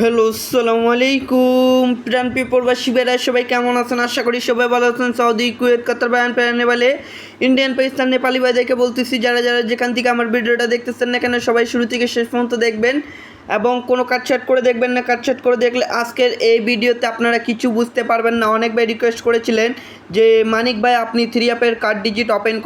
Hello, আসসালামু আলাইকুম প্রাণপ্রিয় প্রবাসী ভাইরা, সবাই কেমন আছেন? আশা করি সবাই ভালো আছেন। সৌদি, কুয়েত, কাতার, বায়ান, নেপালে, ইন্ডিয়ান, পাকিস্তান, নেপালি ভাইদেরকে বলতেছি, যারা যারা যেখান থেকে আমার ভিডিওটা দেখতেছেন না কেন, সবাই শুরু থেকে শেষ পর্যন্ত দেখবেন এবং কোনো কাটছাট করে দেখবেন না। কাটছাট করে দেখলে আজকের এই ভিডিওতে আপনারা কিছু বুঝতে পারবেন না। অনেক ভাই রিকোয়েস্ট করেছিলেন যে মানিক ভাই আপনি 3 অ্যাপের কার্ড ডিজিট ওপেন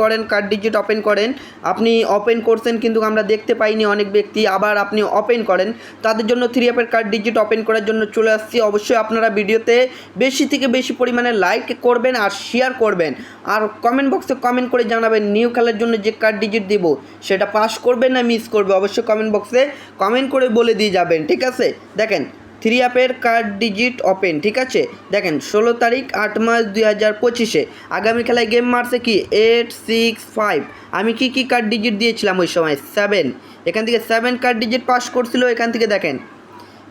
করেন। আপনি ওপেন করছেন কিন্তু আমরা দেখতে পাইনি অনেক ব্যক্তি, আবার আপনি ওপেন করেন। তাদের জন্য 3 অ্যাপের কার্ড ডিজিট ওপেন করার জন্য চলে আসছি। অবশ্যই আপনারা ভিডিওতে বেশি থেকে বেশি পরিমাণে লাইক করবেন আর শেয়ার করবেন, আর কমেন্ট বক্সে কমেন্ট করে জানাবেন নিউ খেলার জন্য যে কার্ড ডিজিট দিব সেটা পাস করবে না মিস করবে। অবশ্যই কমেন্ট বক্সে কমেন্ট করে বলে দিয়ে যাবেন, ঠিক আছে? দেখেন 3 অ্যাপের কার্ড ডিজিট ওপেন, ঠিক আছে? দেখেন 16 তারিখ 8 মাস 2025-এ আগামী খেলায় গেম মারছে কি 865। আমি কি কার্ড ডিজিট দিয়েছিলাম ওই সময় 7। এখান থেকে 7 কার্ড ডিজিট পাস করছিল। এখান থেকে দেখেন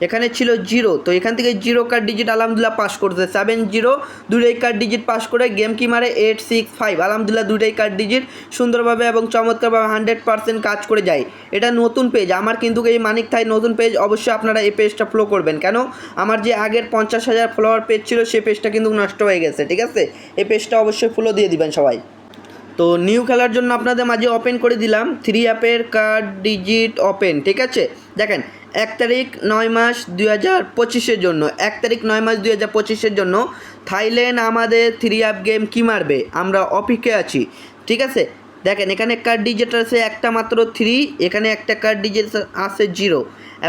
এখানে ছিল 0, তো এখান থেকে 0 কার্ড ডিজিট আলহামদুলিল্লাহ পাস করছে। 7-0 দুটোই কার্ড ডিজিট পাস করে গেম কি মারে 865। আলহামদুলিল্লাহ দুটোই কার্ড ডিজিট সুন্দরভাবে এবং চমৎকারভাবে 100% কাজ করে যায়। এটা নতুন পেজ আমার, কিন্তু এই মানিক থাই নতুন পেজ। অবশ্যই আপনারা এই পেজটা ফলো করবেন, কেন আমার যে আগের 50,000 ফলোয়ার পেজ ছিল সেই পেজটা কিন্তু নষ্ট হয়ে গেছে, ঠিক আছে? এই পেজটা অবশ্যই ফলো দিয়ে দিবেন সবাই। তো নিউ খেলার জন্য আপনাদের মাঝে ওপেন করে দিলাম 3 অ্যাপের কার্ড ডিজিট ওপেন, ঠিক আছে? দেখেন 1 তারিখ 9 মাস 2025-এর জন্য 1 তারিখ 9 মাস 2025-এর জন্য থাইল্যান্ড আমাদের 3 অ্যাপ গেম কি মারবে আমরা অপেক্ষায় আছি, ঠিক আছে? দেখেন এখানে কার্ড ডিজিট আছে একটা মাত্র 3, এখানে একটা কার্ড ডিজিট আছে 0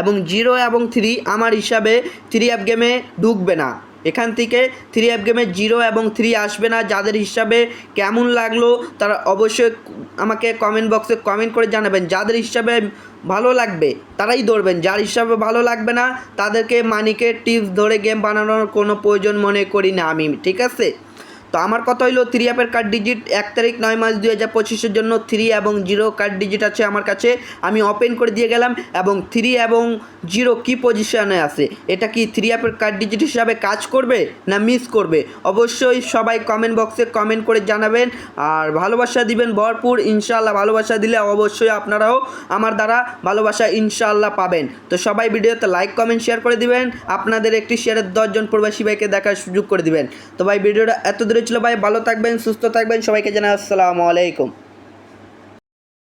এবং 0 এবং 3 আমার হিসাবে 3 অ্যাপ গেমে ঢুকবে না। এখান থেকে 3 অ্যাপ গেমে 0 এবং 3 আসবে না। যাদের হিসাবে কেমন লাগলো তারা অবশ্যই আমাকে কমেন্ট বক্সে কমেন্ট করে জানাবেন। যাদের হিসাবে ভালো লাগবে তারাই ধরবেন, যার হিসাবে ভালো লাগবে না তাদেরকে মানিকের টিপস ধরে গেম বানানোর কোনো প্রয়োজন মনে করি না আমি, ঠিক আছে? তো আমার কথা হইলো 3 অ্যাপের কার্ড ডিজিট 1 তারিখ 9 মাস 2025-এর জন্য 3 এবং 0 কার্ড ডিজিট আছে আমার কাছে, আমি ওপেন করে দিয়ে গেলাম। এবং 3 এবং 0 কী পজিশনে আছে, এটা কি 3 অ্যাপের কার্ড ডিজিট হিসাবে কাজ করবে না মিস করবে? অবশ্যই সবাই কমেন্ট বক্সে কমেন্ট করে জানাবেন আর ভালোবাসা দিবেন ভরপুর। ইনশাআল্লাহ ভালোবাসা দিলে অবশ্যই আপনারাও আমার দ্বারা ভালোবাসা ইনশাআল্লাহ পাবেন। তো সবাই ভিডিওতে লাইক কমেন্ট শেয়ার করে দিবেন। আপনাদের একটি শেয়ারের 10 জন প্রবাসী ভাইকে দেখার সুযোগ করে দিবেন। তো ভাই ভিডিওটা এত দূরে ছিল ভাই, ভালো থাকবেন, সুস্থ থাকবেন, সবাইকে জানাই আসসালামু আলাইকুম।